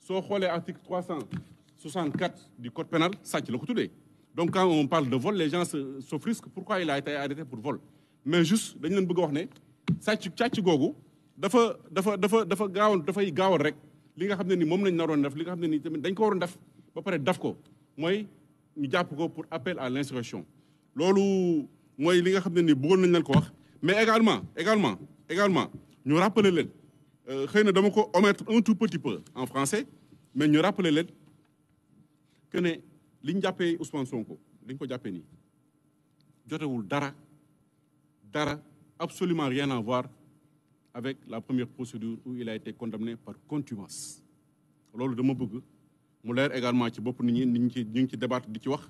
soo xoolee article 364 du code pénal sàcc la ko tuddee donc quand on parle de vol les gens s'offusquent pourquoi il a été arrêté pour vol mais juste dañu leen bëgg a wax ne càcc googu dafa dafay gaawal rek li nga xam ne ni moom lañ naroon def li nga xam ne ni tamit dañ ko waroon def ba pare def ko mooy ñu jàpp ko pour appel à l'insurrection loolu mooy li nga xam ne ni bëggoon nañ leen ko wax mais également ñu rappeler leen xëy na dama ko omettre un tout petit peu en français mais ñu rappeler leen que ne li ñu jàppee Ousmane Sonko li ñu ko jàppee nii jotewul dara absolument rien à voir avec la première procédure où il a été condamné par contumace loolu dama bëgg mu leer également ci bopp nit ñi ñu ngi ci débattre di ci wax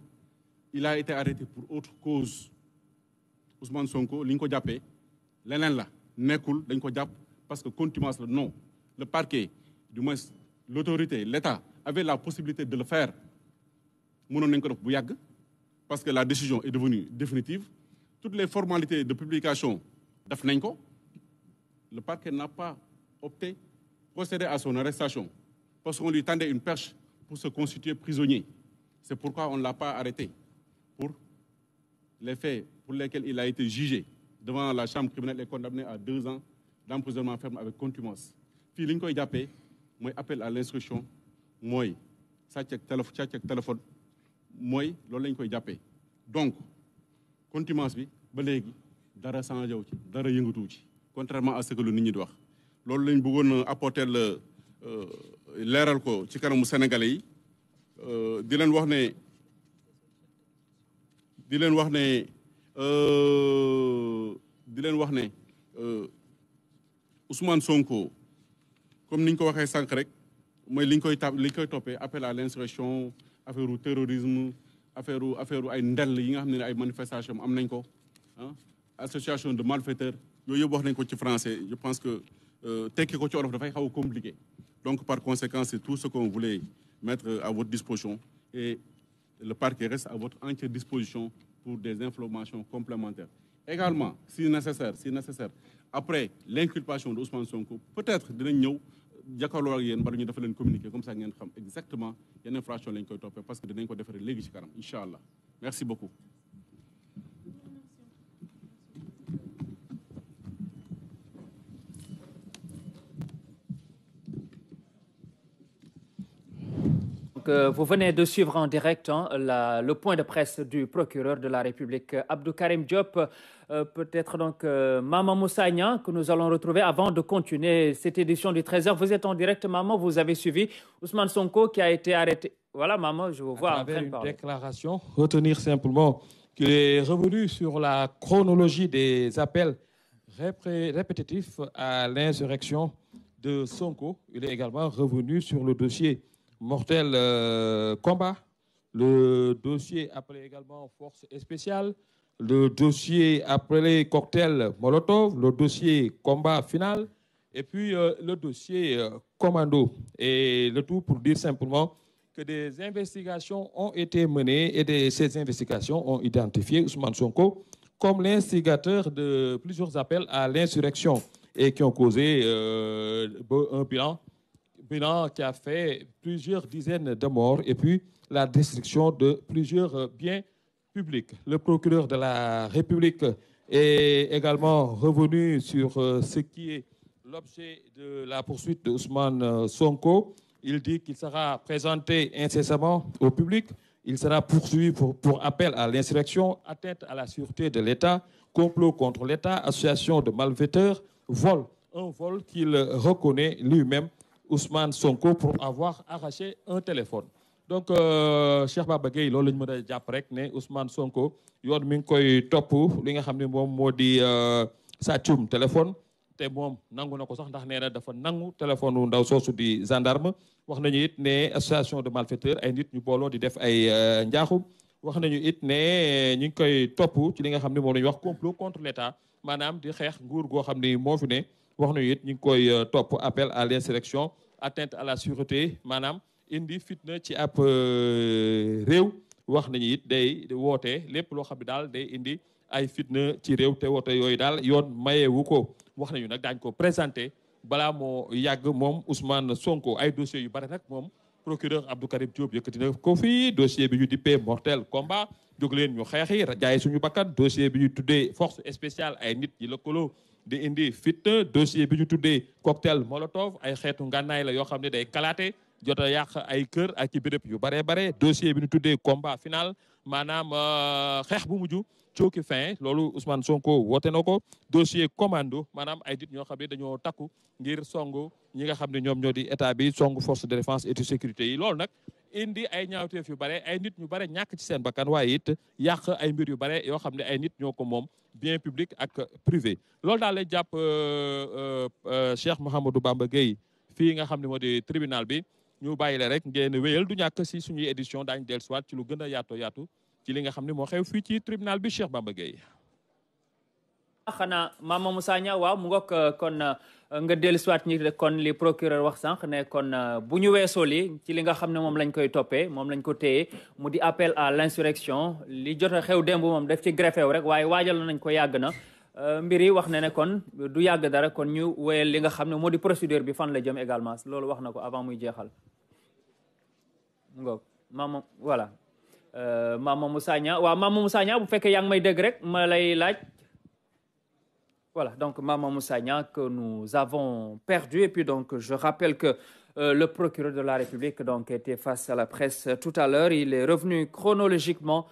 il a été arrêté pour autre cause Ousmane Sonko li ñu ko jàppee leneen la nekkul dañ ko jàpp parce que contumace la non le parquet du moins l'autorité l'État avait la possibilité de le faire mënoon nañ ko def bu yàgg parce que la décision est devenue définitive toutes les formalités de publication def nañ ko le parquet n'a pas opté procéder à son arrestation parce qu'on lui tendait une perche pour se constituer prisonnier c'est pourquoi on ne l'a pas arrêté pour les faits pour lesquels il a été jugé devant la chambre criminelle et condamné à 2 ans d'emprisonnement ferme avec contumace fii li ñu koy jàppee mooy appel à l'instruction mooy sàcc ak téléphone mooy loolu la ñu koy jàppee donc contumace bi ba léegi dara changé wu ci dara yëngatuwu ci contrairement à ce que lu nit ñi di wax loolu lañ bëggoon apporter leeral ko ci kanamu sénégalais yi di leen wax ne Ousmane Sonko comme ni ñu ko waxee sànq rek mooy li ñu koy toppee appel à l'insurrection affaire u terrorisme affaire ay ndell yi nga xam ne ay manifestation am nañ ko association de malfaiteurs yooyu yëpp wax nañ ko ci français je pense que tekki ko ci wolof dafay xaw a compliqué donc par conséquent c'est tout ce qu'on voulait mettre à votre disposition et le parquet reste à votre entière disposition pour des informations complémentaires également si nécessaire après l'inculpation de Ousmane Sonko peut-être dinañ ñëw jàkkaarloo ak yéen bala ñu dafa leen communiquer comme ça ngeen xam exactement yenn infraction lañ koy toppee parce que dinañ ko defaree léegi ci kanam incha allah merci beaucoup. Vous venez de suivre en direct le point de presse du procureur de la République, Abdou Karim Diop. Peut-être donc Maman Moussagna que nous allons retrouver avant de continuer cette édition du 13h. Vous êtes en direct, Maman, vous avez suivi Ousmane Sonko qui a été arrêté. Voilà, Maman, je vous vois en train de parler. Une déclaration, retenir simplement qu'il est revenu sur la chronologie des appels répétitifs à l'insurrection de Sonko. Il est également revenu sur le dossier mortel combat, le dossier appelé également force spéciale, le dossier appelé cocktail Molotov, le dossier combat final et puis le dossier commando. Et le tout pour dire simplement que des investigations ont été menées et ces investigations ont identifié Ousmane Sonko comme l'instigateur de plusieurs appels à l'insurrection et qui ont causé un bilan qui a fait plusieurs dizaines de morts et puis la destruction de plusieurs biens publics. Le procureur de la République est également revenu sur ce qui est l'objet de la poursuite d'Ousmane Sonko. Il dit qu'il sera présenté incessamment au public. Il sera poursuivi pour appel à l'insurrection, atteinte à la sûreté de l'État, complot contre l'État, association de malfaiteurs, vol. Un vol qu'il reconnaît lui-même, Ousmane Sonko, pour avoir arraché un téléphone. Donc Cheikh Baba Gueye loolu la ñu mën a jàpp rek ne Ousmane Sonko yoon mi ngi koy topp li nga xam ne moom moo di sàccum téléphone te moom nangu na ko sax ndax nee na dafa nangu téléphone wu ndaw soosu di gendarme. wax nañu it ne association de malfaiteurs ay nit ñu booloo di def ay njaaxum. wax nañu it ne ñu ngi koy topp ci li nga xam ne moom la ñuy wax complot contre l'État maanaam di xeex nguur goo xam ne moo fi ne. wax nañu it ñu ngi koy topp appel à l'insurrection atteinte à la sûreté maanaam indi fitna ci ab réew. wax nañu it day woote lépp loo xam ne daal day indi ay fitna ci réew te woote yooyu daal yoon mayewu ko. wax nañu nag daañ ko présenté balaa moo yàgg moom Ousmane Sonko ay dossiers yu bari nag moom procureur Abdou Karim Diop yëkkati na ko fii dossier bi ñu dippee mortel combat jóg leen ñu xeexi jaay suñu bakkan dossier bi ñu tuddee force spéciale ay nit yi lëkkaloo di indi fitna dossier bi ñu tuddee cocktail molotov ay xeetu ngànnaay la yoo xam ne day kalaate jot a yàq ay kër ak ci béréb yu baree bare dossier bi ñu tuddee combat final maanaam xeex bu mujj cooki fin loolu Ousmane Sonko woote na ko dossier commando maanaam ay nit ñoo xam ne dañoo takku ngir song ñi nga xam ne ñoom ñoo di état bi song force de défense et de sécurité yi loolu nag indi ay ñaawteef yu bare ay nit ñu bare ñàkk ci seen bakkan waaye it yàq ay mbir yu bare yoo xam ne ay nit ñoo ko moom bien public ak privé loolu daal lay jàpp Cheikh Mouhamadou Bamba Gueye fii nga xam ne moo di tribunal bi ñu bàyyi la rek ngeen wéyal du ñàkk si suñuy édition daañu dellusiwaat ci lu gën a yaatu ci li nga xam ne moo xew fii ci tribunal bi Cheikh Bamba Gueye. xanaa Mama Moussa Niang waaw mu ngoog kon nga dellusiwaat ñi kon li procureur wax sànq ne kon bu ñu weesoo li ci li nga xam ne moom lañ koy toppee moom lañ ko téye mu di appel à l'insurrection li jot a xew démb moom daf ci greffé wu rek waaye waajal nañ ko yàgg na mbir yi wax na ne kon du yàgg dara kon ñu wéyal li nga xam ne moo di procédure bi fan la jëm également loolu wax na ko avant muy jeexal ngoog Mama voilà Mama Moussa Niang waaw Mama Moussa Niang bu fekkee yaa ngi may dégg rek ma lay laaj. Voilà, donc Mama Moussa Niang que nous avons perdu. Et puis donc, je rappelle que le procureur de la République donc, était face à la presse tout à l'heure. Il est revenu chronologiquement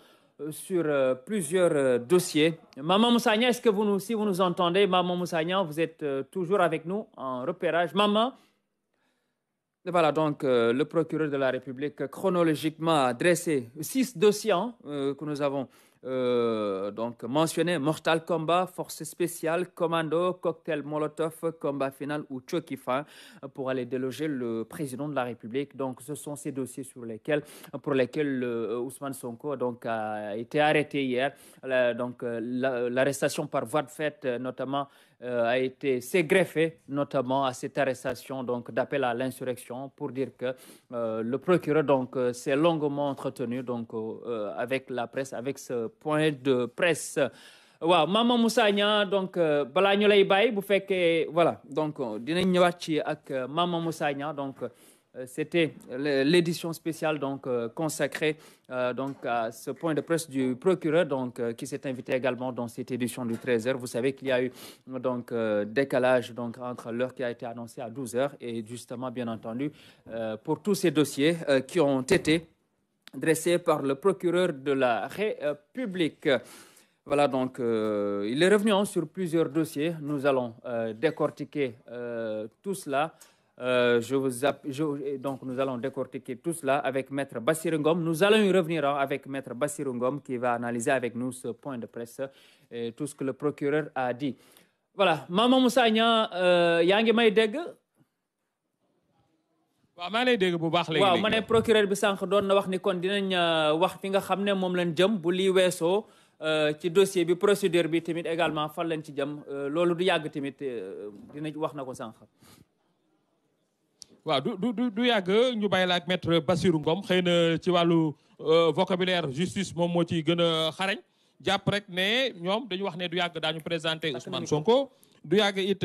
sur plusieurs dossiers. Mama Moussa Niang, est-ce que si vous nous entendez, Mama Moussa Niang, vous êtes toujours avec nous en repérage. Maman, voilà, donc le procureur de la République chronologiquement a dressé 6 dossiers que nous avons donc mentionné: mortal combat, force spéciale, commando, cocktail molotov, combat final ou choki fin pour aller déloger le président de la République. Donc ce sont ces dossiers pour lesquels Ousmane Sonko donc a été arrêté hier. Donc l'arrestation par voie de fait notamment s'est greffé notamment à cette arrestation donc d'appel à l'insurrection pour dire que le procureur donc s'est longuement entretenu donc avec la presse, avec ce point de presse. waaw Mama Moussa Niang donc balaa ñu lay bàyyi bu fekkee voilà donc dinañ ñëwaat ci ak Mama Moussa Niang donc c'était l'édition spéciale donc consacrée donc à ce point de presse du procureur donc qui s'est invité également dans cette édition du 13h. Vous savez qu'il y a eu donc décalage donc entre l'heure qui a été annoncée à 12h et justement bien entendu pour tous ces dossiers qui ont été dressés par le procureur de la République. Voilà, donc il est revenu sur plusieurs dossiers. Nous allons décortiquer tout cela. Donc nous allons décortiquer tout cela avec Maître Bassirou Ngom. Nous allons y revenir avec Maître Bassirou Ngom qui va analyser avec nous ce point de presse et tout ce que le procureur a dit. Voilà, Mama Moussa Niang yaa ngi may dégg. waaw maa lay dégg bu baax léegi. waaw ma ne procureur bi sànq doon na wax ni kon dinañ wax fi nga xam ne moom lañ jëm bu lii weesoo ci dossier bi procédure bi tamit également fan lañ ci jëm loolu du yàgg tamit dinañ wax na ko sànq. waaw du yàgg ñu bàyyi la ak maître Bassirou Ngom xëy na ci wàllu vocabulaire justice moom moo ci gën a xarañ jàpp rek ne ñoom dañu wax ne du yàgg daañu présenté Ousmane Sonko. du yàgg it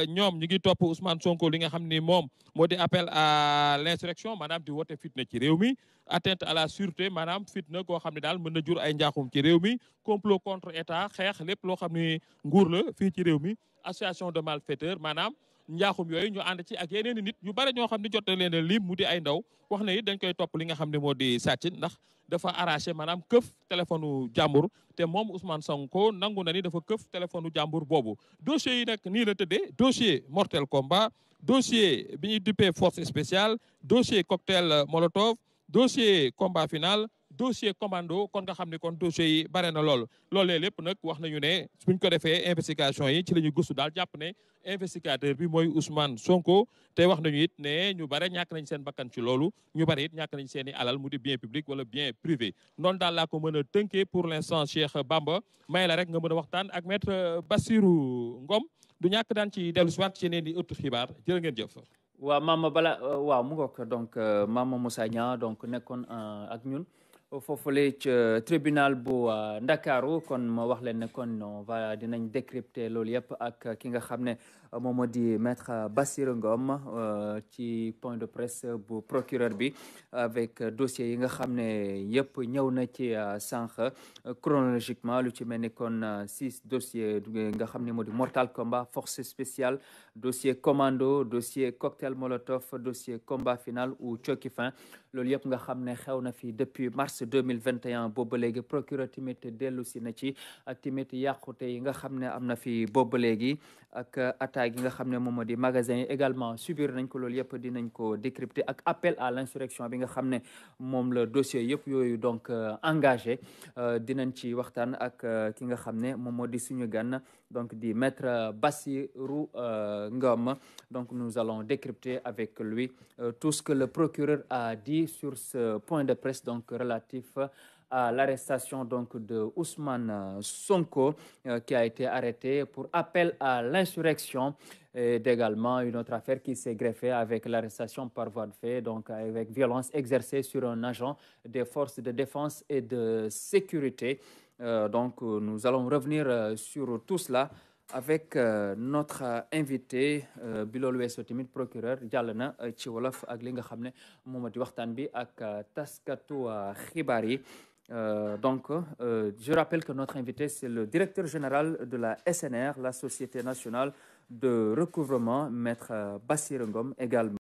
ñoom ñu ngi topp Ousmane Sonko li nga xam ni moom moo di appel à l'insurrection maanaam di woote fitna ci réew mi atteinte à la sûreté maanaam fitna koo xam ne daal mën na jur ay njaaxum ci réew mi complot contre état xeex lépp loo xam ni nguur la fii ci réew mi association de malfaiteurs maanaam njaaxum yooyu ñu ànd ci ak yeneen nit ñu bare ñoo xam ne jot na leen a lim mu di ay ndaw wax na it dañ koy topp li nga xam ne moo di sàcc ndax dafa arraché maanaam këf téléphone jàmbur te moom Ousmane Sonko nangu na ni dafa këf téléphone jàmbur boobu. dossier yi nag nii la tëddee dossier mortel combat dossier bi ñuy duppee force spéciale dossier cocktail molotov dossier combat final dossier commando kon nga xam ne kon dossier yi bare na lool loolee lépp nag wax nañu ne buñ ko defee investigation yi ci la ñu gëstu daal jàpp ne investigateur bi mooy Ousmane Sonko te wax nañu it ne ñu bare ñàkk nañ seen bakkan ci loolu ñu bare it ñàkk nañ seen i alal mu di bien public wala bien privé noonu daal laa ko mën a tënkee pour l'instant Cheikh Bamba may la rek nga mën a waxtaan ak maître Bassirou Ngom du ñàkk daan ci dellu si waat ci yeneen di ëttu xibaar jërë ngeen jëf. waaw Mama bala waaw mu ngoog donc Mama Moussa Niang donc nekkoon ak ñun foofule ci tribunal bu Ndakaaru kon ma wax leen ne kon on va dinañ décrypter loolu yëpp ak ki nga xam ne moom moo di maître Bassirou Ngom ci point de presse bu procureur bi avec dossier yi nga xam ne yëpp ñëw na ci sànq chronologiquement lu ci mel ni kon 6 dossiers nga xam ne moo di mortal combat force spéciale dossier commando dossier cocktail molotov dossier combat final ou coki fin loolu yëpp nga xam ne xew na fi depuis mars 2021 boobu léegi procureur tamit dellu si na ci ak tamit yàqute yi nga xam ne am na fi boobu léegi ak attaque yi nga xam ne moom moo di magasin yi également subir nañ ko loolu yëpp dinañ ko décrypter ak appel à l'insurrection bi nga xam ne moom la dossier yëpp yooyu donc engagé dinañ ci waxtaan ak ki nga xam ne moom moo di suñu gan donc di maître Bassirou Ngom donc nous allons décrypter avec lui tout ce que le procureur a dit sur ce point de presse donc relatif à l'arrestation donc de Ousmane Sonko qui a été arrêté pour appel à l'insurrection et également une autre affaire qui s'est greffée avec l'arrestation par voie de fait donc avec violence exercée sur un agent des forces de défense et de sécurité donc nous allons revenir sur tout cela avec notre invité bi loolu weesoo tamit procureur jàll na ci wolof ak li nga xam ne moom di waxtaan bi ak taskatu xibaar yi donc je rappelle que notre invité c'est le directeur général de la SNR la Société nationale de recouvrement maître Bassirou Ngom également